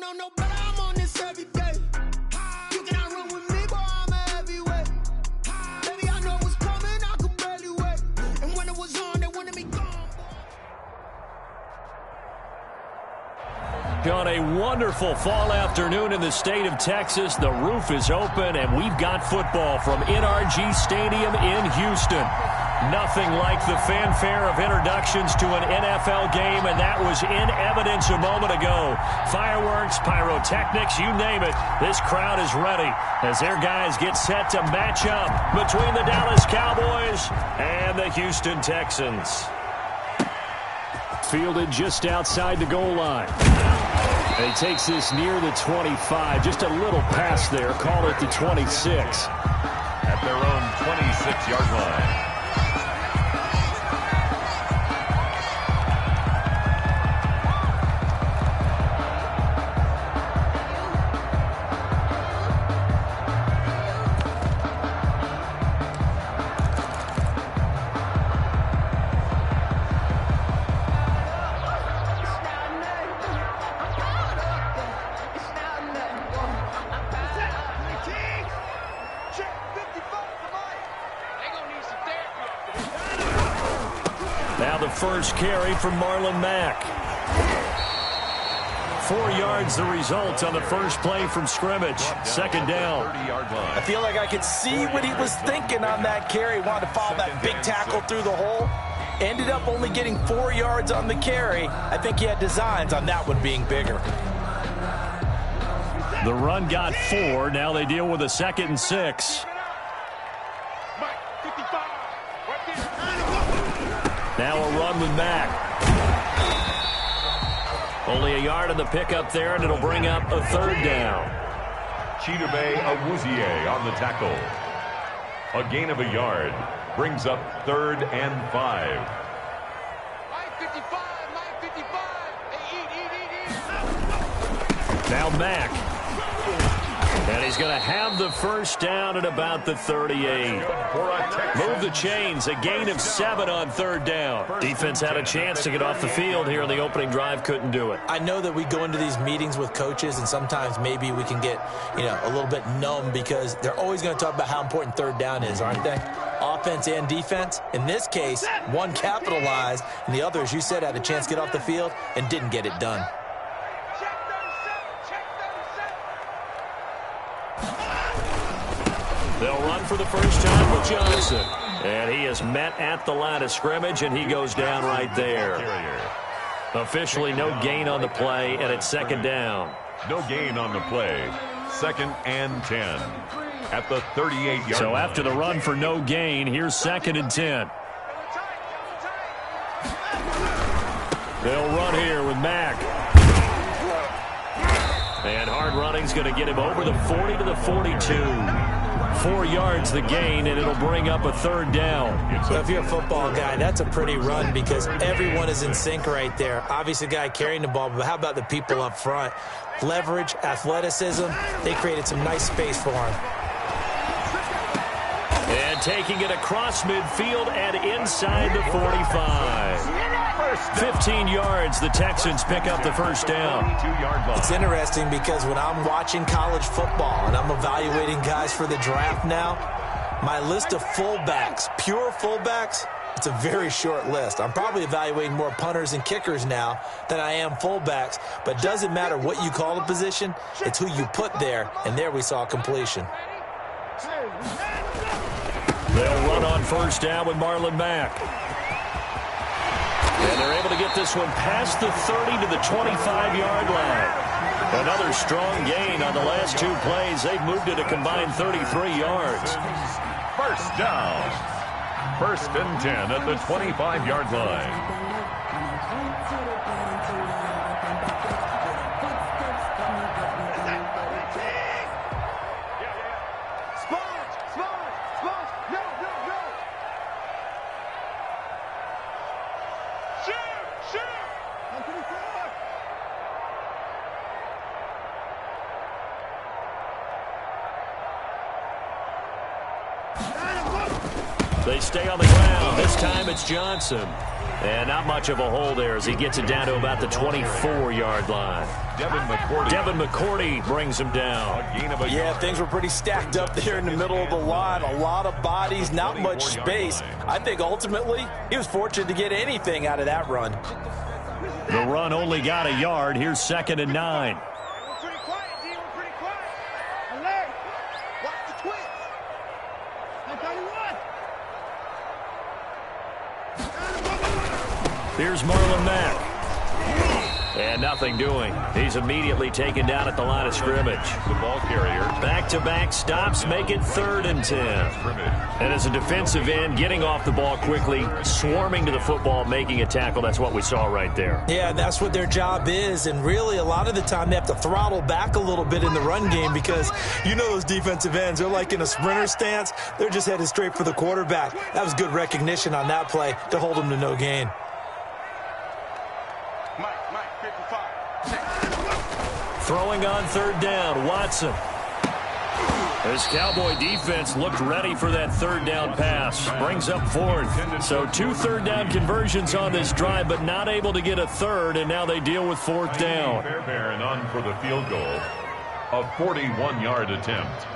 know no better, I'm on this every day. You cannot run with me, boy, I'm a heavyweight. Baby, I know what's coming, I could barely wait. And when it was on, they wanted me gone. On a wonderful fall afternoon in the state of Texas, the roof is open, and we've got football from NRG Stadium in Houston. Nothing like the fanfare of introductions to an NFL game, and that was in evidence a moment ago. Fireworks, pyrotechnics, you name it. This crowd is ready as their guys get set to match up between the Dallas Cowboys and the Houston Texans. Fielded just outside the goal line. And he takes this near the 25. Just a little pass there. Call it the 26. At their own 26-yard line. Now the first carry from Marlon Mack. 4 yards the result on the first play from scrimmage. Second down. I feel like I could see what he was thinking on that carry. Wanted to follow that big tackle through the hole. Ended up only getting 4 yards on the carry. I think he had designs on that one being bigger. The run got 4. Now they deal with a 2nd and 6. Now a run with Mack. Only a yard on the pickup there, and it'll bring up a 3rd down. Chidobe Awuzie on the tackle. A gain of a yard brings up 3rd and 5. Now Mack. And he's going to have the first down at about the 38. Move the chains. A gain of 7 on 3rd down. Defense had a chance to get off the field here in the opening drive. Couldn't do it. I know that we go into these meetings with coaches, and sometimes maybe we can get, a little bit numb because they're always going to talk about how important 3rd down is, aren't they? Offense and defense. In this case, one capitalized, and the other, as you said, had a chance to get off the field and didn't get it done. They'll run for the first time with Johnson. And he is met at the line of scrimmage, and he goes down right there. Officially no gain on the play, and it's 2nd down. No gain on the play. 2nd and 10. At the 38-yard line. So after the run for no gain, here's 2nd and 10. They'll run here with Mack. And hard running's going to get him over the 40 to the 42. 4 yards the gain, and it'll bring up a 3rd down. So if you're a football guy, that's a pretty run because everyone is in sync right there. Obviously, the guy carrying the ball, but how about the people up front? Leverage, athleticism, they created some nice space for him. And taking it across midfield and inside the 45. 15 yards, the Texans pick up the first down. It's interesting because when I'm watching college football and I'm evaluating guys for the draft now, my list of fullbacks, pure fullbacks, it's a very short list. I'm probably evaluating more punters and kickers now than I am fullbacks, but it doesn't matter what you call the position, it's who you put there, and there we saw completion. They'll run on first down with Marlon Mack. And they're able to get this one past the 30 to the 25-yard line. Another strong gain on the last 2 plays. They've moved it a combined 33 yards. First down. 1st and 10 at the 25-yard line. They stay on the ground. This time it's Johnson. And not much of a hole there as he gets it down to about the 24-yard line. Devin McCourty brings him down. Yeah, things were pretty stacked up there in the middle of the line. A lot of bodies, not much space. I think ultimately he was fortunate to get anything out of that run. The run only got a yard. Here's 2nd and 9. Here's Marlon Mack. And nothing doing. He's immediately taken down at the line of scrimmage. The ball carrier. Back-to-back stops make it 3rd and 10. And as a defensive end, getting off the ball quickly, swarming to the football, making a tackle, that's what we saw right there. Yeah, that's what their job is. And really, a lot of the time, they have to throttle back a little bit in the run game because you know those defensive ends, they're like in a sprinter stance. They're just headed straight for the quarterback. That was good recognition on that play to hold them to no gain. Throwing on 3rd down, Watson. This Cowboy defense looked ready for that 3rd down pass. Brings up 4th. So 2 3rd down conversions on this drive, but not able to get a 3rd, and now they deal with 4th down. Fairbairn on for the field goal. A 41-yard attempt.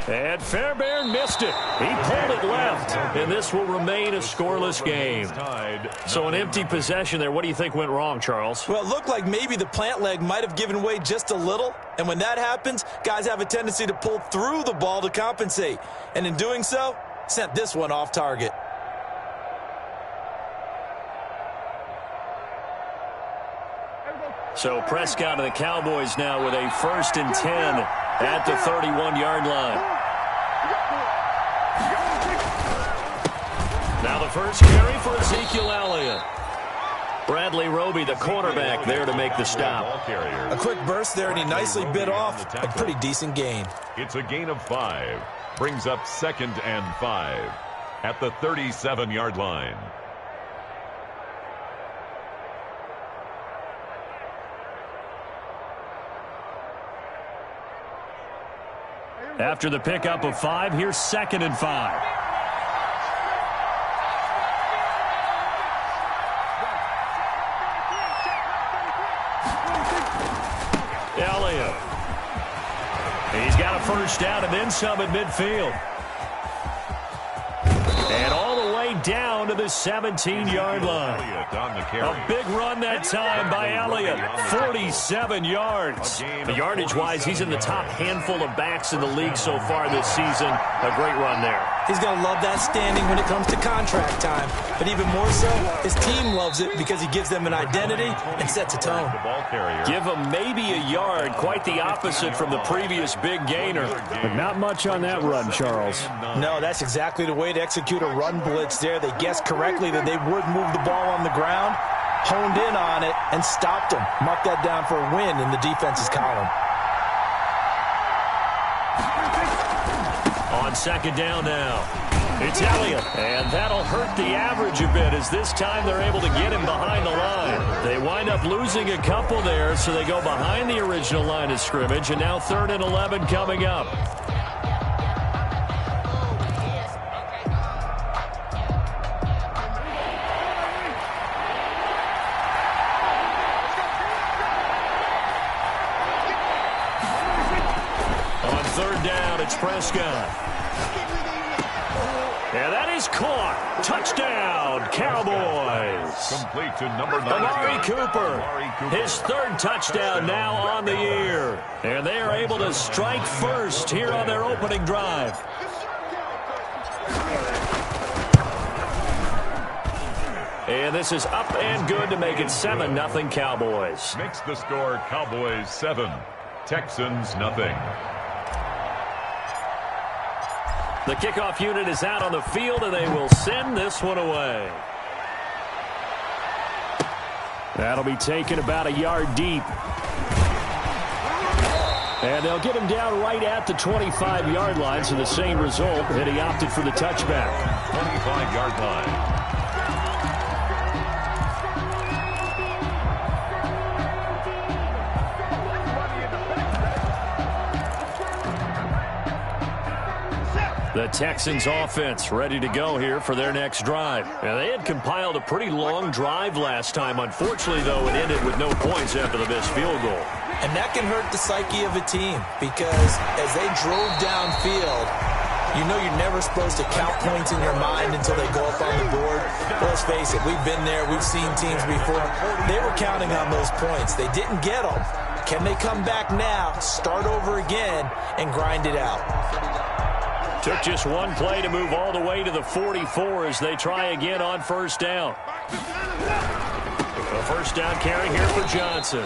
And Fairbairn missed it. He pulled it left, and this will remain a scoreless game. So an empty possession there. What do you think went wrong, Charles? Well, it looked like maybe the plant leg might have given way just a little, and when that happens, guys have a tendency to pull through the ball to compensate, and in doing so, sent this one off target. So Prescott and the Cowboys now with a 1st and 10 at the 31-yard line. Now the first carry for Ezekiel Elliott. Bradley Roby, the cornerback, there to make the stop. A quick burst there, and he nicely bit off a pretty decent gain. It's a gain of 5. Brings up 2nd and 5 at the 37-yard line. After the pickup of 5, here's 2nd and 5. Elliott. He's got a 1st down and then some at midfield. And all the way down to the 17-yard line. A big run that time by Elliott. 47 yards. The yardage-wise, he's in the top handful of backs in the league so far this season. A great run there. He's going to love that standing when it comes to contract time. But even more so, his team loves it because he gives them an identity and sets a tone. Give him maybe a yard. Quite the opposite from the previous big gainer. But not much on that run, Charles. No, that's exactly the way to execute a run blitz there. They guessed correctly that they would move the ball on the ground, honed in on it, and stopped him. Mark that down for a win in the defense's column. On 2nd down now, it's Elliott. And that'll hurt the average a bit as this time they're able to get him behind the line. They wind up losing a couple there, so they go behind the original line of scrimmage, and now 3rd and 11 coming up. On 3rd down, it's Prescott. And that is caught. Touchdown, Cowboys. Complete to number 19. Amari Cooper. His 3rd touchdown now on the year. And they are able to strike first here on their opening drive. And this is up and good to make it 7-0 Cowboys. Makes the score Cowboys 7, Texans nothing. The kickoff unit is out on the field, and they will send this one away. That'll be taken about a yard deep. And they'll get him down right at the 25-yard line, so the same result, and he opted for the touchback. 25-yard line. The Texans offense ready to go here for their next drive. Now, they had compiled a pretty long drive last time. Unfortunately, though, it ended with no points after the missed field goal. And that can hurt the psyche of a team because as they drove downfield, you know you're never supposed to count points in your mind until they go up on the board. But let's face it, we've been there. We've seen teams before. They were counting on those points. They didn't get them. Can they come back now, start over again, and grind it out? Took just one play to move all the way to the 44 as they try again on first down. A first down carry here for Johnson.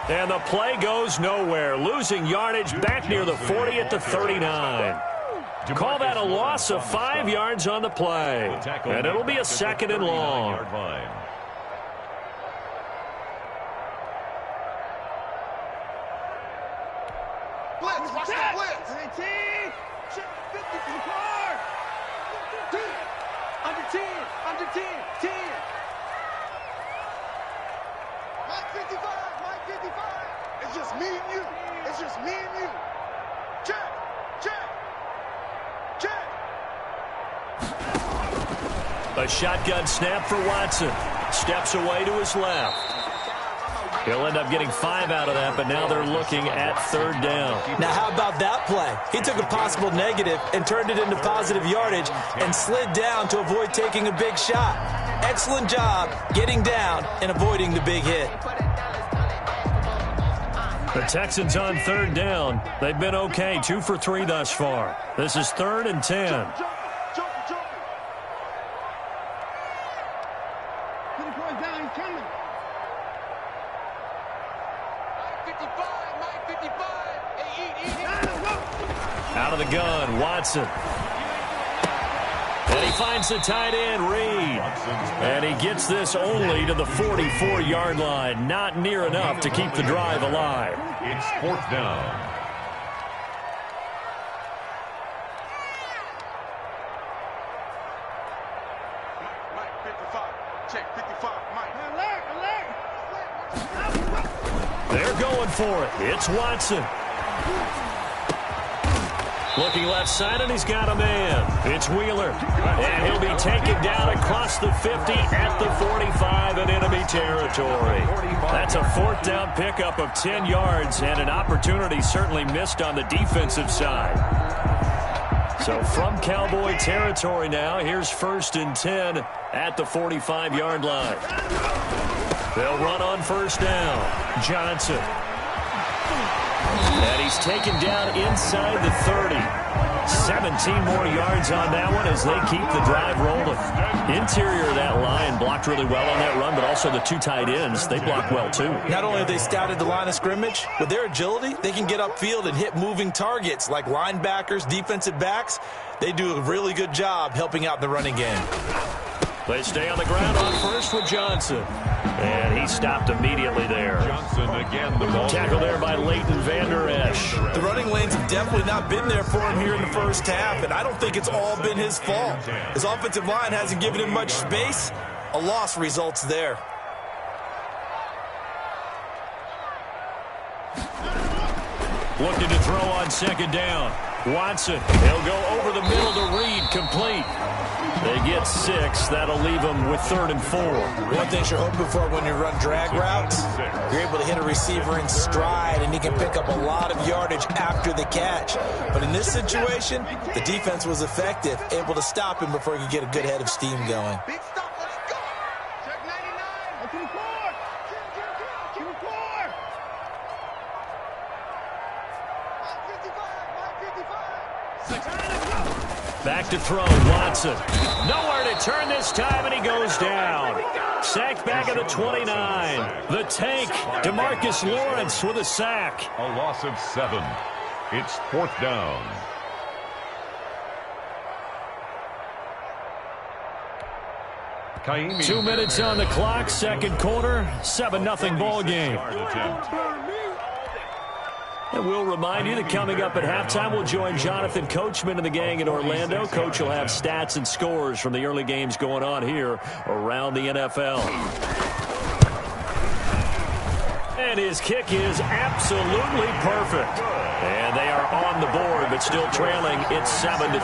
And the play goes nowhere, losing yardage back near the 40 at the 39. Call that a loss of 5 yards on the play. And it'll be a second and long. Blitz, watch the blitz. 19. 50 to the car. 2. Under 10. Under 10. 10. Mike 55. Mike 55. It's just me and you. It's just me and you. Check. Check. Check. A shotgun snap for Watson. Steps away to his left. He'll end up getting 5 out of that, but now they're looking at third down. Now, how about that play? He took a possible negative and turned it into positive yardage and slid down to avoid taking a big shot. Excellent job getting down and avoiding the big hit. The Texans on third down. They've been okay, 2 for 3 thus far. This is 3rd and 10. Out of the gun, Watson. And he finds the tight end, Reed. And he gets this only to the 44-yard line. Not near enough to keep the drive alive. It's 4th down. Mike 55. Check 55. Mike. Alert. They're going for it. It's Watson. Looking left side, and he's got a man. It's Wheeler. And he'll be taken down across the 50 at the 45 in enemy territory. That's a 4th down pickup of 10 yards and an opportunity certainly missed on the defensive side. So from Cowboy territory now, here's 1st and 10 at the 45-yard line. They'll run on first down. Johnson. And he's taken down inside the 30. 17 more yards on that one as they keep the drive rolling. Interior of that line blocked really well on that run, but also the 2 tight ends, they block well too. Not only have they scouted the line of scrimmage, with their agility, they can get upfield and hit moving targets like linebackers, defensive backs. They do a really good job helping out the running game. They stay on the ground on first with Johnson. And he stopped immediately there. Johnson again, the ball. Tackle there by Leighton Vander Esch. The running lanes have definitely not been there for him here in the first half, and I don't think it's all been his fault. His offensive line hasn't given him much space. A loss results there. Looking to throw on second down. Watson, he'll go over the middle to Reed, complete. They get 6. That'll leave them with 3rd and 4. One thing you're hoping for when you run drag routes, you're able to hit a receiver in stride, and he can pick up a lot of yardage after the catch. But in this situation, the defense was effective, able to stop him before he could get a good head of steam going. Big stop. Let's go. Check 99. 24. Check 24. 55. Back to throw, Watson. Nowhere to turn this time, and he goes down. Sacked back at the 29. The tank, DeMarcus Lawrence with a sack. A loss of 7. It's 4th down. Kaimi. 2 minutes on the clock, second quarter, 7-0 ball game. And we'll remind you that coming up at halftime, we'll join Jonathan Coachman and the gang in Orlando. Coach will have stats and scores from the early games going on here around the NFL. And his kick is absolutely perfect. And they are on the board, but still trailing. It's 7-3.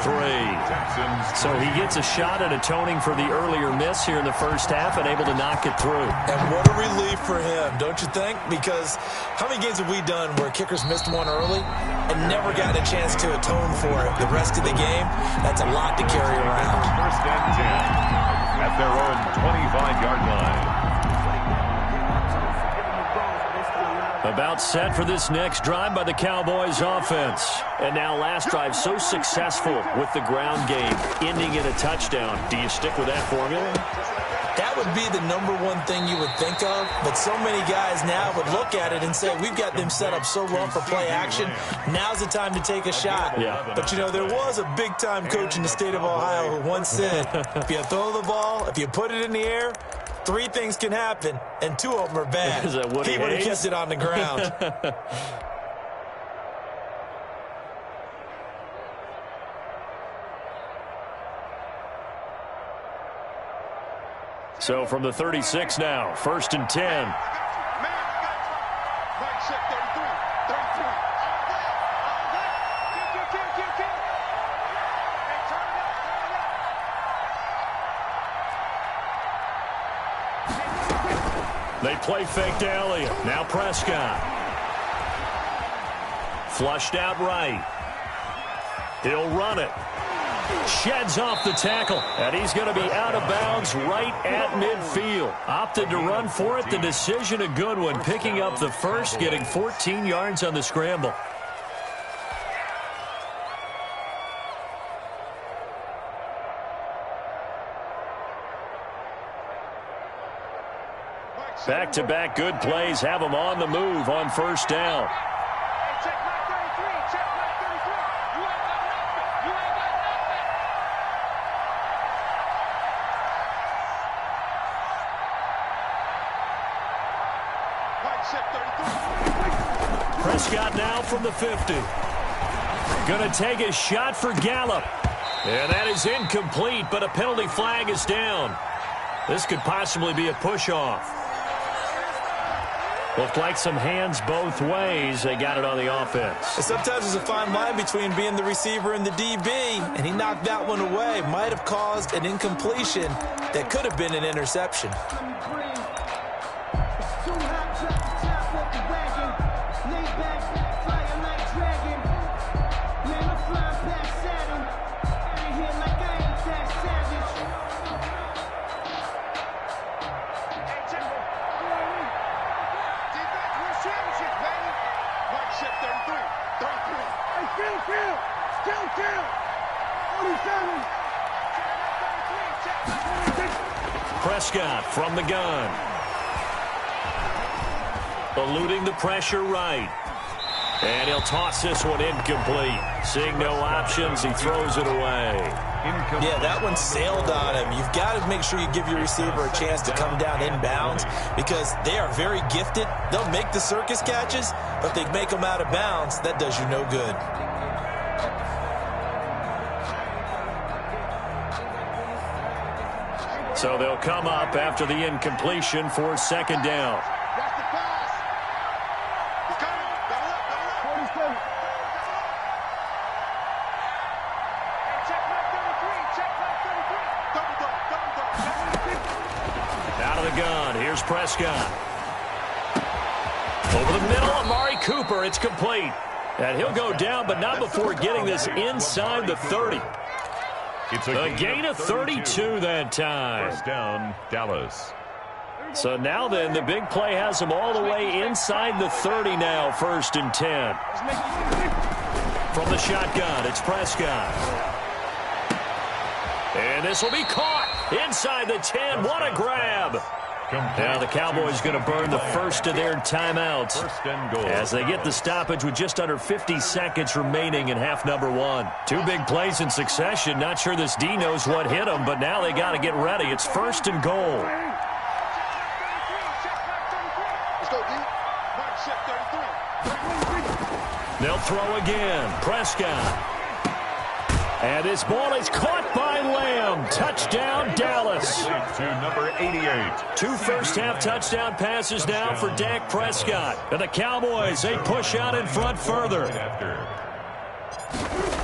So he gets a shot at atoning for the earlier miss here in the first half and able to knock it through. And what a relief for him, don't you think? Because how many games have we done where kickers missed one early and never gotten a chance to atone for it the rest of the game? That's a lot to carry around. First and 10 at their own 25-yard line. About set for this next drive by the Cowboys offense. And now last drive so successful with the ground game, ending in a touchdown. Do you stick with that formula? That would be the #1 thing you would think of, but so many guys now would look at it and say, we've got them set up so well for play action, now's the time to take a shot. Yeah. But, you know, there was a big-time coach in the state of Ohio who once said, if you throw the ball, if you put it in the air, 3 things can happen, and 2 of them are bad. Is that Woody He would have Hayes? kept it on the ground. So from the 36 now, first and 10. They play fake to Elliott. Now Prescott. Flushed out right. He'll run it. Sheds off the tackle, and he's going to be out of bounds right at midfield. Opted to run for it. The decision a good one, picking up the first, getting 14 yards on the scramble. Back-to-back good plays have him on the move on first down. Prescott now from the 50. Going to take a shot for Gallup. And that is incomplete, but a penalty flag is down. This could possibly be a push-off. Looked like some hands both ways. They got it on the offense. Sometimes there's a fine line between being the receiver and the DB, and he knocked that one away. Might have caused an incompletion that could have been an interception. Prescott from the gun. Eluding the pressure right. And he'll toss this one incomplete. Seeing no options, he throws it away. Yeah, that one sailed on him. You've got to make sure you give your receiver a chance to come down inbounds because they are very gifted. They'll make the circus catches, but if they make them out of bounds, that does you no good. So they'll come up after the incompletion for second down. Out of the gun, here's Prescott. Over the middle, Amari Cooper, it's complete. And he'll go down, but not before getting this inside the 30. It's a gain of 32 that time. First down, Dallas. So now then, the big play has them all the way inside the 30 now, first and 10. From the shotgun, it's Prescott. And this will be caught inside the 10. What a grab. Now the Cowboys going to burn the first of their timeouts First and goal. as they get the stoppage with just under 50 seconds remaining in half number 1. 2 big plays in succession. Not sure this D knows what hit them, but now they got to get ready. It's first and goal. They'll throw again. Prescott. And this ball is caught by Lamb. Touchdown, Dallas. To number 88. 2 first-half touchdown passes now for Dak Prescott. And the Cowboys, they push out in front further.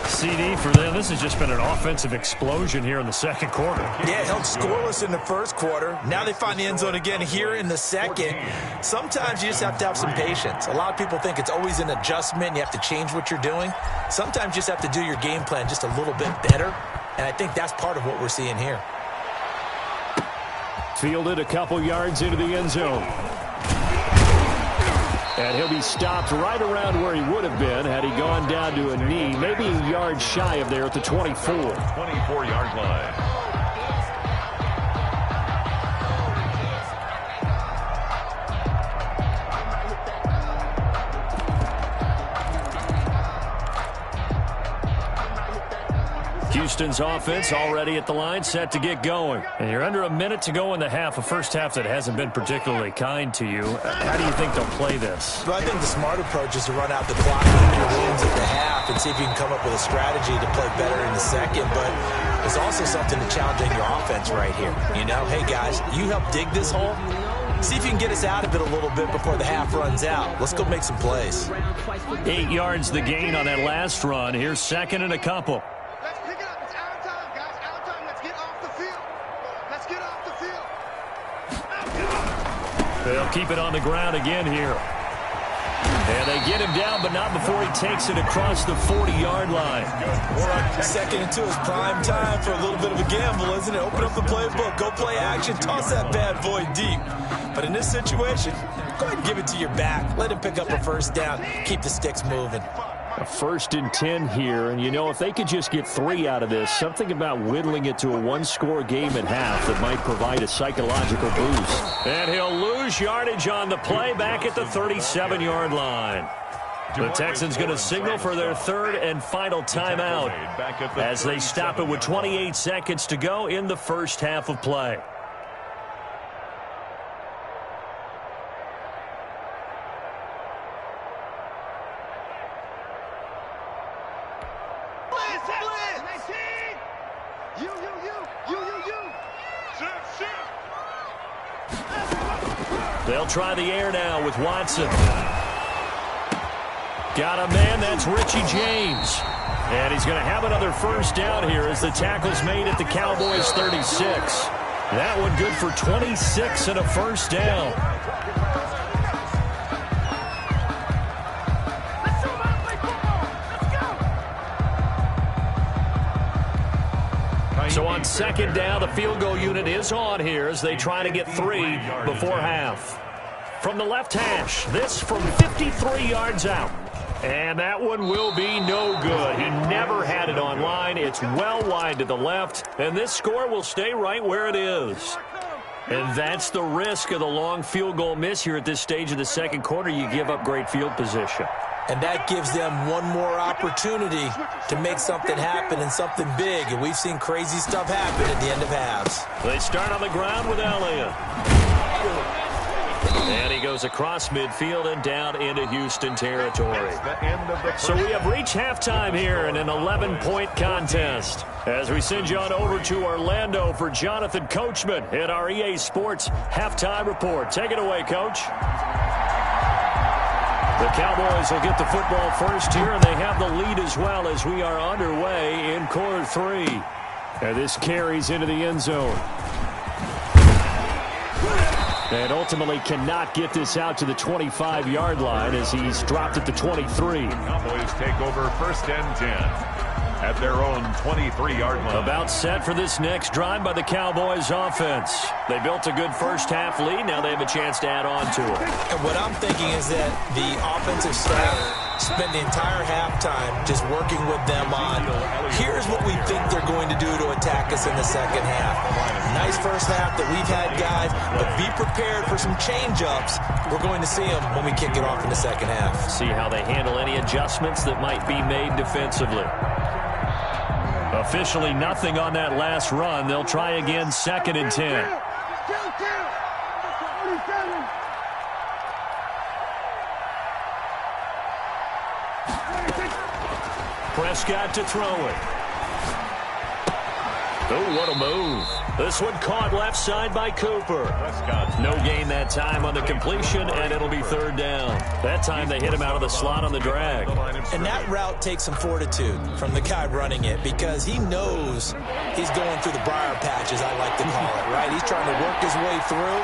CD for them. This has just been an offensive explosion here in the second quarter. Yeah, held scoreless in the first quarter. Now they find the end zone again here in the second. Sometimes you just have to have some patience. A lot of people think it's always an adjustment. You have to change what you're doing. Sometimes you just have to do your game plan just a little bit better. And I think that's part of what we're seeing here. Fielded a couple yards into the end zone. And he'll be stopped right around where he would have been had he gone down to a knee, maybe a yard shy of there at the 24. 24-yard line. Houston's offense already at the line, set to get going. And you're under a minute to go in the half, a first half that hasn't been particularly kind to you. How do you think they'll play this? Well, I think the smart approach is to run out the clock, keep your wins at the half, and see if you can come up with a strategy to play better in the second. But there's also something to challenging your offense right here. You know, hey, guys, you help dig this hole. See if you can get us out of it a little bit before the half runs out. Let's go make some plays. 8 yards the gain on that last run. Here's second and a couple. They'll keep it on the ground again here. And they get him down, but not before he takes it across the 40-yard line. Second and 2 is prime time for a little bit of a gamble, isn't it? Open up the playbook, go play action, toss that bad boy deep. But in this situation, go ahead and give it to your back. Let him pick up a first down. Keep the sticks moving. A 1st and 10 here, and you know, if they could just get 3 out of this, something about whittling it to a one-score game at half that might provide a psychological boost. And he'll lose yardage on the play back at the 37-yard line. The Texans going to signal for their 3rd and final timeout as they stop it with 28 seconds to go in the first half of play. They'll try the air now with Watson. Got a man, that's Richie James. And he's going to have another first down here as the tackle's made at the Cowboys 36. That one good for 26 and a first down. So on second down, the field goal unit is on here as they try to get 3 before half. From the left hash, this from 53 yards out. And that one will be no good. He never had it on line. It's well wide to the left, and this score will stay right where it is. And that's the risk of the long field goal miss here at this stage of the second quarter. You give up great field position. And that gives them one more opportunity to make something happen and something big. And we've seen crazy stuff happen at the end of halves. They start on the ground with Elliott. And he goes across midfield and down into Houston territory. So we have reached halftime here in an 11-point contest. As we send you on over to Orlando for Jonathan Coachman in our EA Sports Halftime Report. Take it away, Coach. The Cowboys will get the football first here, and they have the lead as well as we are underway in quarter 3. And this carries into the end zone. And ultimately cannot get this out to the 25-yard line as he's dropped at the 23. Cowboys take over 1st and 10 at their own 23-yard line. About set for this next drive by the Cowboys offense. They built a good first half lead. Now they have a chance to add on to it. And what I'm thinking is that the offensive staff spend the entire halftime just working with them on, here's what we think they're going to do to attack us in the second half. Nice first half that we've had, guys, but be prepared for some change-ups. We're going to see them when we kick it off in the second half. See how they handle any adjustments that might be made defensively. Officially nothing on that last run. They'll try again 2nd and 10. Prescott to throw it. Oh, what a move. This one caught left side by Cooper. No gain that time on the completion, and it'll be third down. That time they hit him out of the slot on the drag. And that route takes some fortitude from the guy running it because he knows he's going through the briar patch, as I like to call it, right? He's trying to work his way through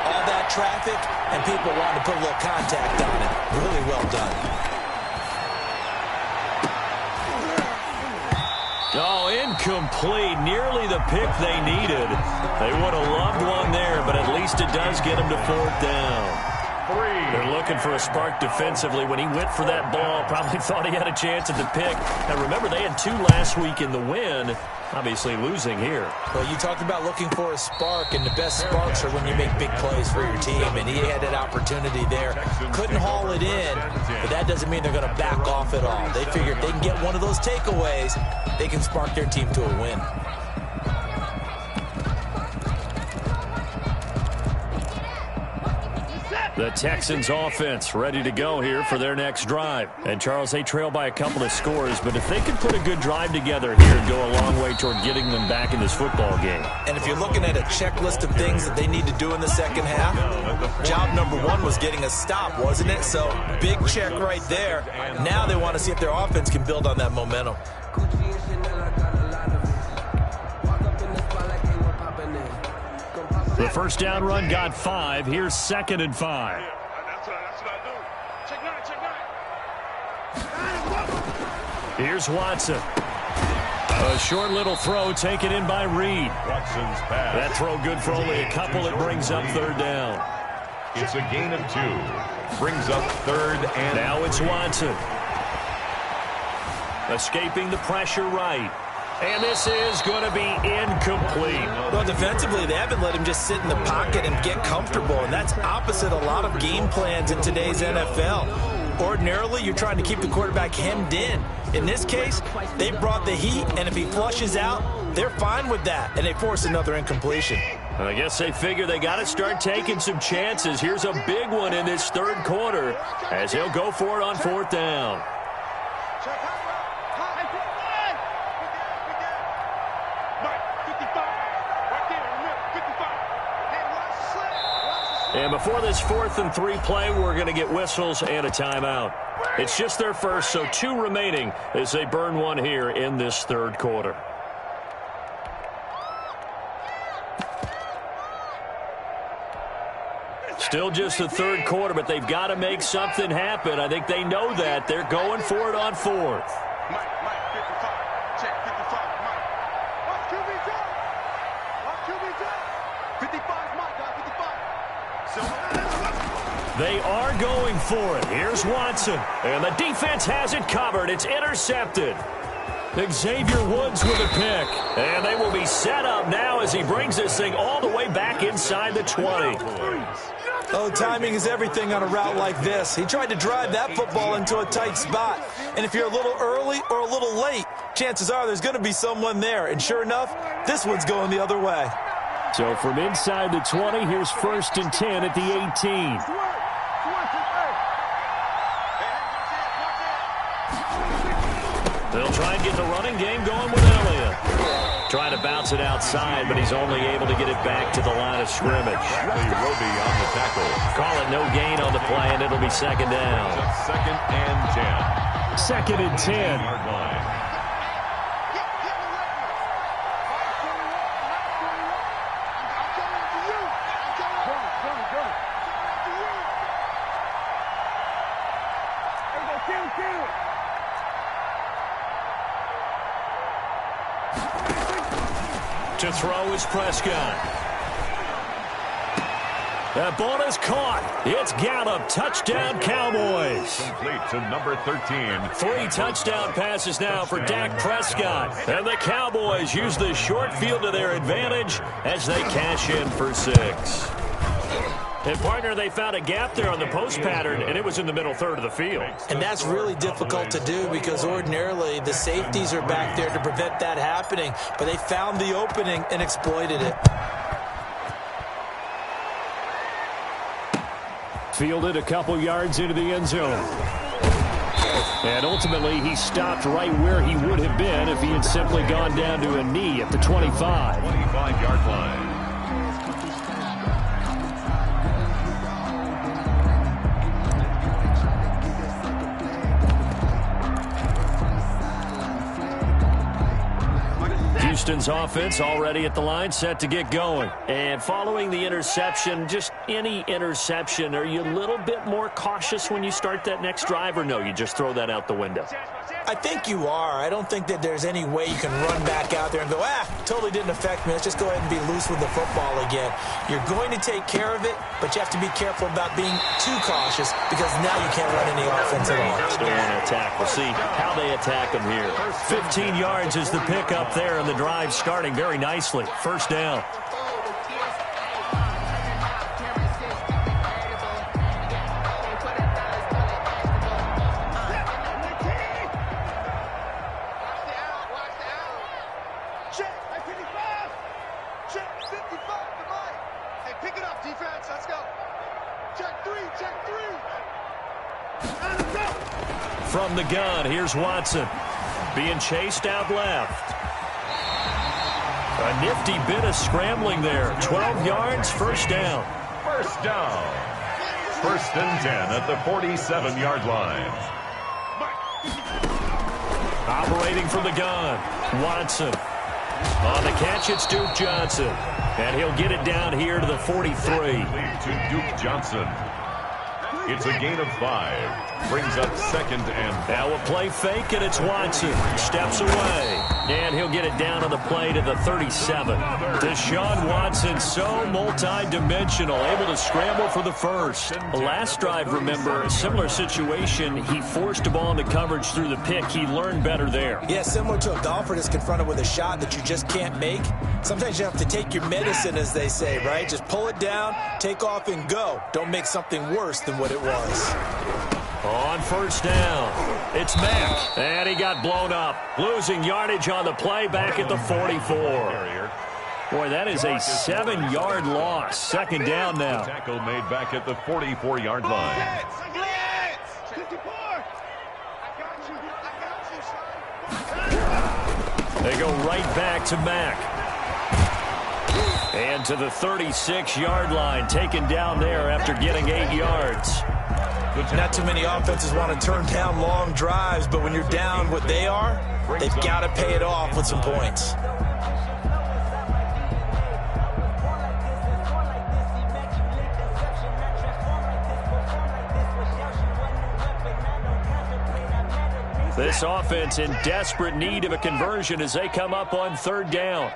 all that traffic, and people want to put a little contact on it. Really well done. Oh, incomplete. Nearly the pick they needed. They would have loved one there, but at least it does get them to fourth down. They're looking for a spark defensively. When he went for that ball, probably thought he had a chance at the pick. Now, remember, they had 2 last week in the win. Obviously losing here. Well, you talked about looking for a spark, and the best sparks are when you make big plays for your team, and he had that opportunity there. Couldn't haul it in, but that doesn't mean they're going to back off at all. They figured if they can get one of those takeaways, they can spark their team to a win. The Texans offense ready to go here for their next drive. And, Charles, they trail by a couple of scores, but if they can put a good drive together here and go a long way toward getting them back in this football game. And if you're looking at a checklist of things that they need to do in the second half, job number 1 was getting a stop, wasn't it? So, big check right there. Now they want to see if their offense can build on that momentum. The first down run got 5. Here's 2nd and 5. Here's Watson. A short little throw taken in by Reed. Watson's pass. That throw good for only a couple. It brings up third down. It's a gain of 2. Brings up third and now it's Watson. Escaping the pressure right. And this is going to be incomplete. Well, defensively, they haven't let him just sit in the pocket and get comfortable, and that's opposite a lot of game plans in today's NFL. Ordinarily, you're trying to keep the quarterback hemmed in. In this case, they brought the heat, and if he flushes out, they're fine with that, and they force another incompletion. I guess they figure they got to start taking some chances. Here's a big one in this third quarter as he'll go for it on fourth down. And before this 4th and 3 play, we're going to get whistles and a timeout. It's just their first, so 2 remaining as they burn one here in this third quarter. Still just the third quarter, but they've got to make something happen. I think they know that. They're going for it on 4th. They are going for it. Here's Watson. And the defense has it covered. It's intercepted. Xavier Woods with a pick. And they will be set up now as he brings this thing all the way back inside the 20. Oh, timing is everything on a route like this. He tried to drive that football into a tight spot. And if you're a little early or a little late, chances are there's going to be someone there. And sure enough, this one's going the other way. So from inside the 20, here's 1st and 10 at the 18. They'll try and get the running game going with Elliott. Trying to bounce it outside, but he's only able to get it back to the line of scrimmage. Roby on the tackle. Call it no gain on the play, and it'll be 2nd down. 2nd and 10. 2nd and 10. Yard line. To throw is Prescott. That ball is caught. It's Gallup. Touchdown, Cowboys. Complete to number 13. 3 touchdown passes now for Dak Prescott. And the Cowboys use the short field to their advantage as they cash in for 6. And, partner, they found a gap there on the post pattern, and it was in the middle third of the field. And that's really difficult to do because ordinarily the safeties are back there to prevent that happening. But they found the opening and exploited it. Fielded a couple yards into the end zone. And ultimately, he stopped right where he would have been if he had simply gone down to a knee at the 25. 25-yard line. Houston's offense already at the line, set to get going. And following the interception, just any interception, are you a little bit more cautious when you start that next drive, or no, you just throw that out the window? I think you are. I don't think that there's any way you can run back out there and go, totally didn't affect me. Let's just go ahead and be loose with the football again. You're going to take care of it, but you have to be careful about being too cautious because now you can't run any offense at all. Still want to attack. We'll see how they attack them here. 15 yards is the pickup there, and the drive starting very nicely. First down. From the gun, here's Watson. Being chased out left. A nifty bit of scrambling there. 12 yards, first down. First down. First and 10 at the 47-yard line. Operating from the gun, Watson. On the catch, it's Duke Johnson. And he'll get it down here to the 43. To Duke Johnson. It's a gain of 5. Brings up second and... Now a play fake, and it's Watson. Steps away. And he'll get it down on the play to the 37. Deshaun Watson, so multi-dimensional, able to scramble for the first. The last drive, remember, a similar situation. He forced a ball into coverage through the pick. He learned better there. Yeah, similar to a golfer that's confronted with a shot that you just can't make. Sometimes you have to take your medicine, as they say, right? Just pull it down, take off, and go. Don't make something worse than what it was. On first down, it's Mack. And he got blown up. Losing yardage on the play back at the 44. Boy, that is a 7-yard loss. Second down now. Tackle made back at the 44-yard line. They go right back to Mack. And to the 36-yard line, taken down there after getting 8 yards. Not too many offenses want to turn down long drives, but when you're down what they are, they've got to pay it off with some points. This offense in desperate need of a conversion as they come up on third down.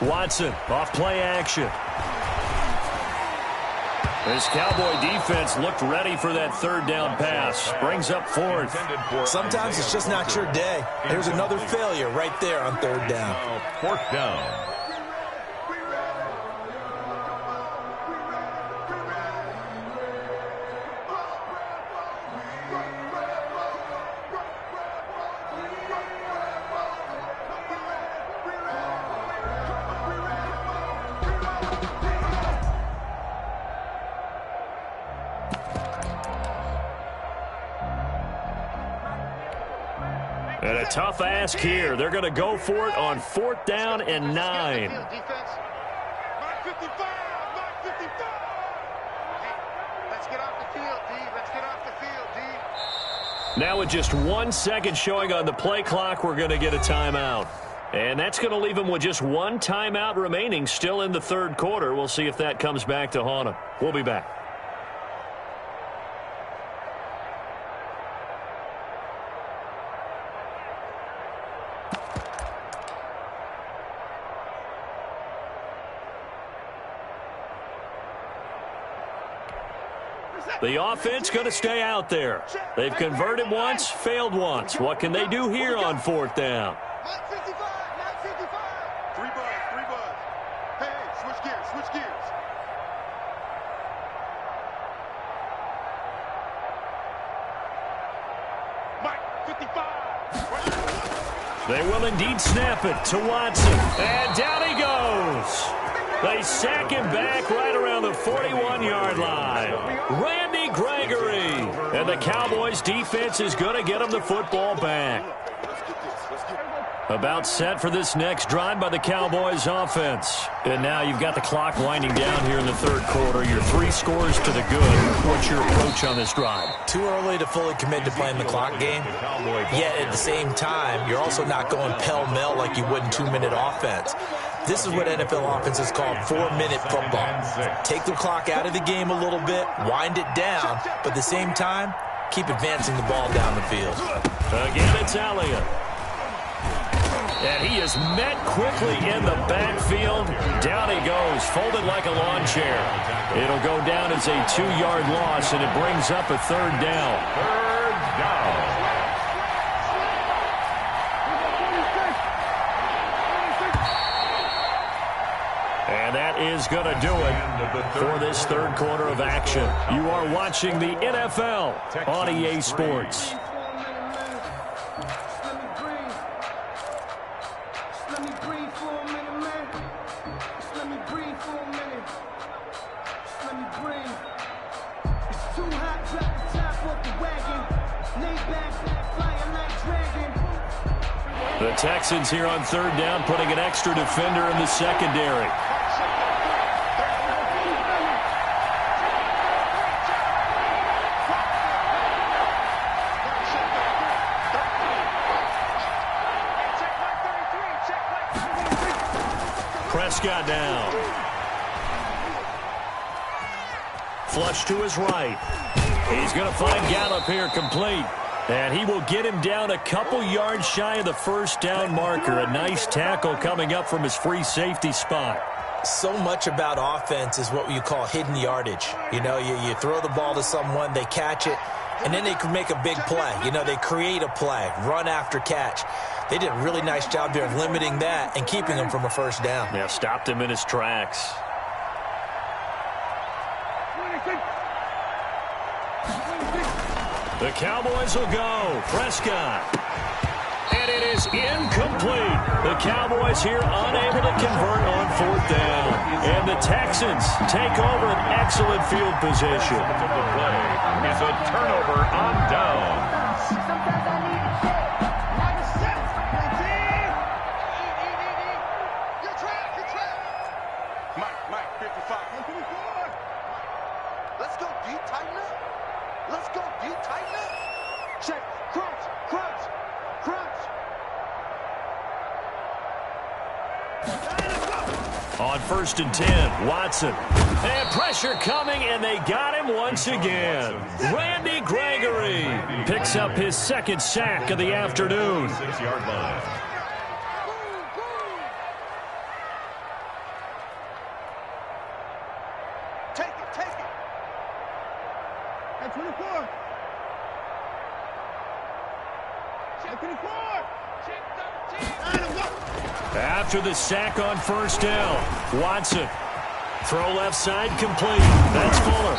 Watson off play action. This Cowboy defense looked ready for that third down pass. Brings up fourth. Sometimes it's just not your day. There's another failure right there on third down. Fourth down. And a tough ask here. They're going to go for it on fourth down and 9. Now with just 1 second showing on the play clock, we're going to get a timeout. And that's going to leave them with just one timeout remaining still in the third quarter. We'll see if that comes back to haunt them. We'll be back. The offense going to stay out there. They've converted once, failed once. What can they do here on fourth down? Three buzz. Hey, switch gears. Mike, 55. They will indeed snap it to Watson. And down he goes. They sack him back right around the 41-yard line. Randy Gregory. And the Cowboys defense is going to get him the football back. About set for this next drive by the Cowboys offense. And now you've got the clock winding down here in the third quarter. Your 3 scores to the good. What's your approach on this drive? Too early to fully commit to playing the clock game. Yet at the same time, you're also not going pell-mell like you would in 2-minute offense. This is what NFL offenses call 4-minute football. Take the clock out of the game a little bit, wind it down, but at the same time, keep advancing the ball down the field. Again, it's Elliott. And he is met quickly in the backfield. Down he goes, folded like a lawn chair. It'll go down as a 2-yard loss, and it brings up a third down. Third down. And that is going to do it for this third quarter of action. You are watching the NFL on EA Sports. The Texans here on third down, putting an extra defender in the secondary. Prescott down. Flush to his right. He's going to find Gallup here complete. And he will get him down a couple yards shy of the first down marker. A nice tackle coming up from his free safety spot. So much about offense is what you call hidden yardage. You know, you throw the ball to someone, they catch it, and then they can make a big play. You know, they create a play, run after catch. They did a really nice job here of limiting that and keeping him from a first down. Yeah, stopped him in his tracks. The Cowboys will go. Prescott. And it is incomplete. The Cowboys here unable to convert on fourth down. And the Texans take over an excellent field position. The play is a turnover on down. Mike, 55. Let's go deep, tighten up. Let's go deep, tighten up. Check, crunch, crunch, crunch. On 1st and 10, Watson. And pressure coming, and they got him once again. Randy Gregory picks up his second sack of the afternoon. 6-yard line. Take it, take it. At 24. Check 24. Check 13. After the sack on first down, Watson. Throw left side complete. That's Fuller.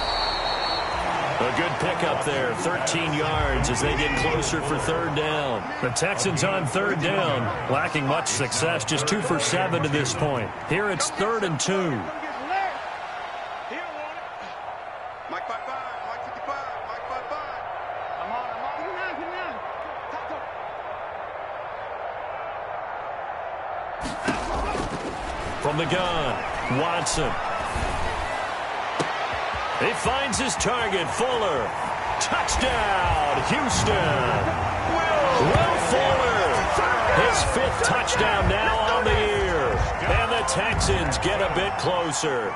A good pickup there, 13 yards as they get closer for third down. The Texans on third down, lacking much success, just 2 for 7 to this point. Here it's 3rd and 2. Mike 55, Mike 55, Mike 55. I'm on. Get him out. From the gun, Watson. He finds his target, Fuller. Touchdown, Houston. Will Fuller. His 5th touchdown now on the year. And the Texans get a bit closer.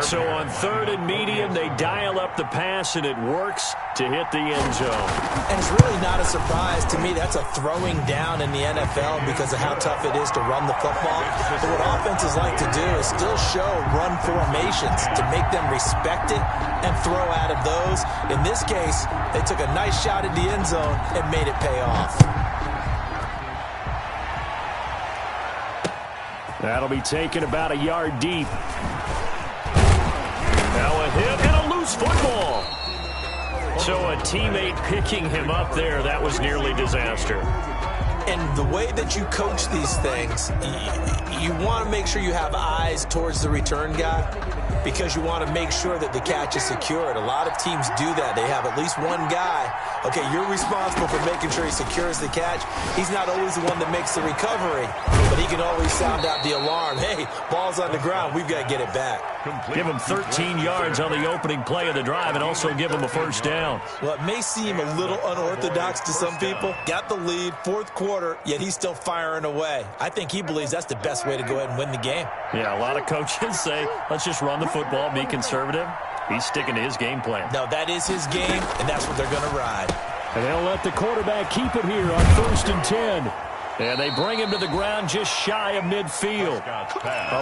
So on 3rd and medium, they dial up the pass, and it works to hit the end zone. And it's really not a surprise to me. That's a throwing down in the NFL because of how tough it is to run the football. But what offenses like to do is still show run formations to make them respect it and throw out of those. In this case, they took a nice shot at the end zone and made it pay off. That'll be taken about a yard deep. Now a hit and a loose football. So a teammate picking him up there, that was nearly disaster. And the way that you coach these things, you want to make sure you have eyes towards the return guy because you want to make sure that the catch is secured. A lot of teams do that. They have at least one guy. Okay, you're responsible for making sure he secures the catch. He's not always the one that makes the recovery, but he can always sound out the alarm. Hey, ball's on the ground. We've got to get it back. Give him 13 yards on the opening play of the drive and also give him a first down. Well, it may seem a little unorthodox to some people. Got the lead, fourth quarter, yet he's still firing away. I think he believes that's the best way to go ahead and win the game. Yeah, a lot of coaches say, let's just run the football, be conservative. He's sticking to his game plan. No, that is his game, and that's what they're going to ride. And they'll let the quarterback keep it here on 1st and 10. And they bring him to the ground just shy of midfield.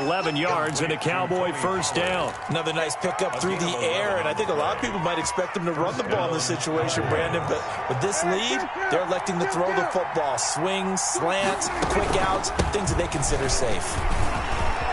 11 yards and a Cowboy first down. Another nice pickup through the air, and I think a lot of people might expect him to run the ball in this situation, Brandon, but with this lead, they're electing to throw the football. Swings, slants, quick outs, things that they consider safe.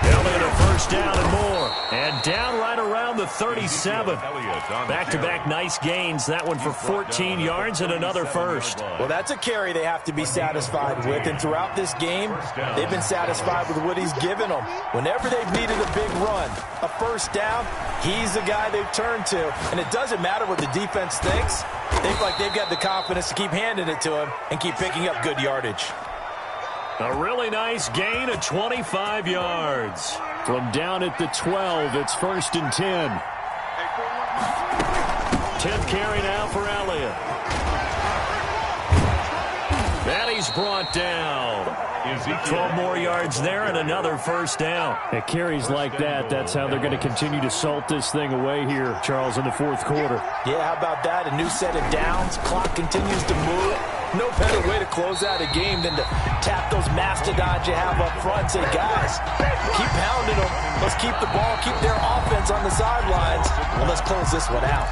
Elliott a first down and more. And down right around the 37. Back-to-back nice gains. That one for 14 yards and another first. Well, that's a carry they have to be satisfied with. And throughout this game, they've been satisfied with what he's given them. Whenever they've needed a big run, a first down, he's the guy they've turned to. And it doesn't matter what the defense thinks. They feel like they've got the confidence to keep handing it to him and keep picking up good yardage. A really nice gain of 25 yards. From down at the 12, it's 1st and 10. 10th carry now for Elliott. And he's brought down. 12 more yards there and another first down. At carries like that, that's how they're going to continue to salt this thing away here, Charles, in the fourth quarter. Yeah, how about that? A new set of downs. Clock continues to move. No better way to close out a game than to tap those mastodons you have up front and say, guys, keep pounding them. Let's keep the ball, keep their offense on the sidelines, and let's close this one out.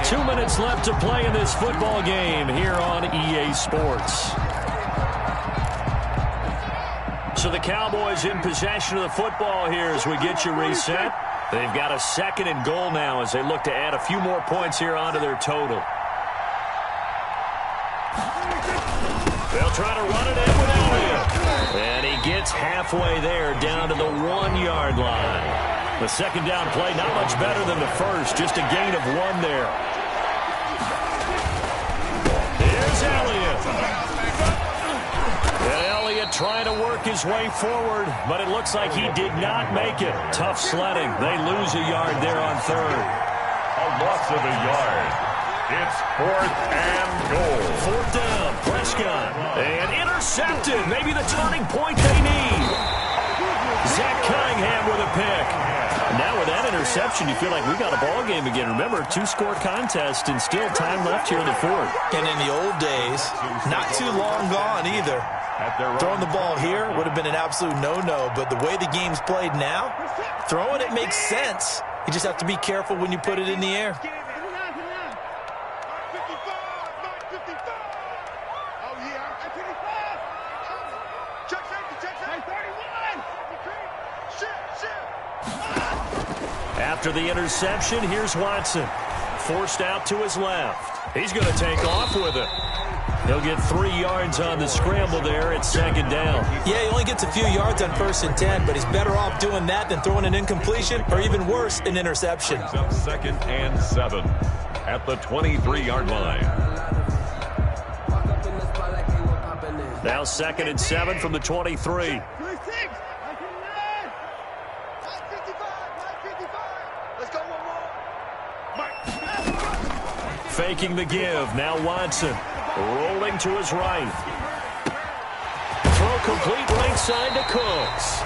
2 minutes left to play in this football game here on EA Sports. So the Cowboys in possession of the football here as we get you reset. They've got a 2nd and goal now as they look to add a few more points here onto their total. They'll try to run it in with Elliott. And he gets halfway there down to the 1-yard line. The second down play, not much better than the first, just a gain of 1 there. Here's Elliott. And Elliott trying to work his way forward, but it looks like he did not make it. Tough sledding. They lose a yard there on 3rd. A loss of a yard. It's 4th and goal. 4th down, Prescott. And intercepted. Maybe the turning point they need. Zach Cunningham with a pick. Now with that interception, you feel like we got a ball game again. Remember, 2-score contest and still time left here in the 4th. And in the old days, not too long gone either. Throwing the ball here would have been an absolute no-no, but the way the game's played now, throwing it makes sense. You just have to be careful when you put it in the air. After the interception, here's Watson. Forced out to his left. He's going to take off with it. He'll get 3 yards on the scramble there at 2nd down. Yeah, he only gets a few yards on 1st and 10, but he's better off doing that than throwing an incompletion or even worse, an interception. 2nd and 7 at the 23-yard line. Now 2nd and 7 from the 23. Faking the give. Now Watson rolling to his right. Throw complete right side to Cooks.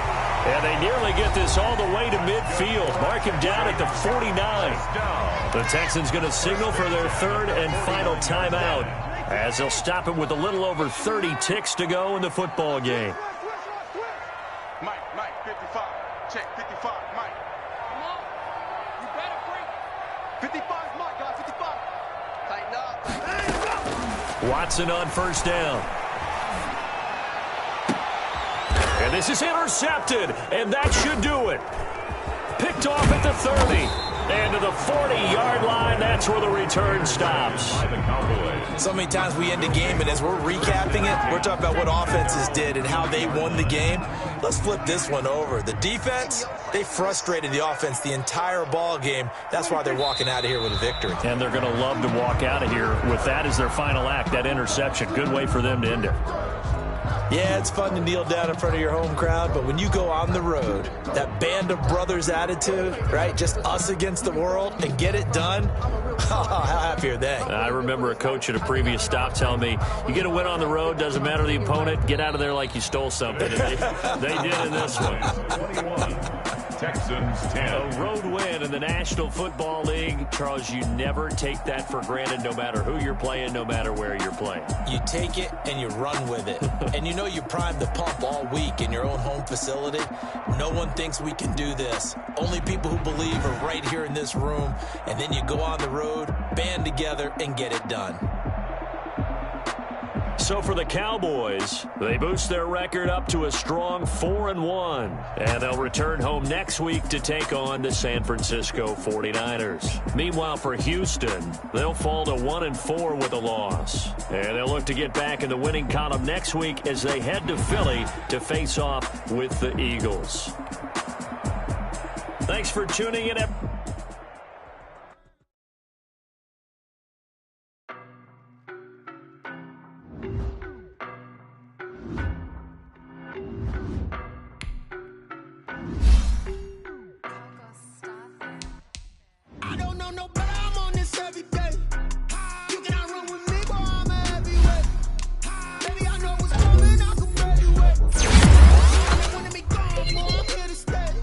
And they nearly get this all the way to midfield. Mark him down at the 49. The Texans going to signal for their 3rd and final timeout as they'll stop it with a little over 30 ticks to go in the football game. Mike, 55. Check, 55, Mike. Come on. You better bring 55, Mike, guys, 55. Tighten up. Watson on 1st down. And this is intercepted, and that should do it. Picked off at the 30. And to the 40-yard line, that's where the return stops. By the Cowboys. So many times we end a game, and as we're recapping it, we're talking about what offenses did and how they won the game. Let's flip this one over. The defense, they frustrated the offense the entire ball game. That's why they're walking out of here with a victory. And they're going to love to walk out of here with that as their final act, that interception. Good way for them to end it. Yeah, it's fun to kneel down in front of your home crowd, but when you go on the road, that band of brothers attitude, right, just us against the world, and get it done, how happy are they? I remember a coach at a previous stop telling me, you get a win on the road, doesn't matter the opponent, get out of there like you stole something. And they did in this one. 21. Texans 10. A road win in the National Football League. Charles, you never take that for granted no matter who you're playing, no matter where you're playing. You take it and you run with it. And you know you primed the pump all week in your own home facility. No one thinks we can do this. Only people who believe are right here in this room. And then you go on the road, band together, and get it done. So for the Cowboys, they boost their record up to a strong 4-1. And they'll return home next week to take on the San Francisco 49ers. Meanwhile, for Houston, they'll fall to 1-4 with a loss. And they'll look to get back in the winning column next week as they head to Philly to face off with the Eagles. Thanks for tuning in. I don't know no better, I'm on this every day. You cannot run with me, boy, I'm a heavyweight. Baby, I know what's coming, I can barely wait. They wanted me gone, boy, I'm here to stay.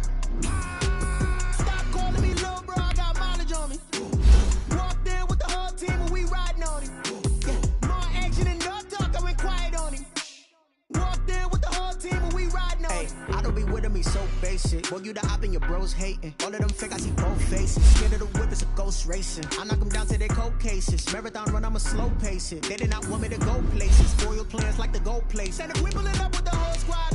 Stop calling me little bro, I got mileage on me. Walked in with the whole team and we riding on him. Yeah, more action and no talk, I went quiet on him. Walked in with the whole team and we riding on him. I don't be with him, he's so basic. Boy, you the op and your bros hating. All of them fake, I see both faces. Scared of the whip, it's a ghost racing. I knock them down to their cold cases. Marathon run, I'ma slow pace it. They did not want me to go places. Spoil plans like the gold place. And if we pull it up with the whole squad,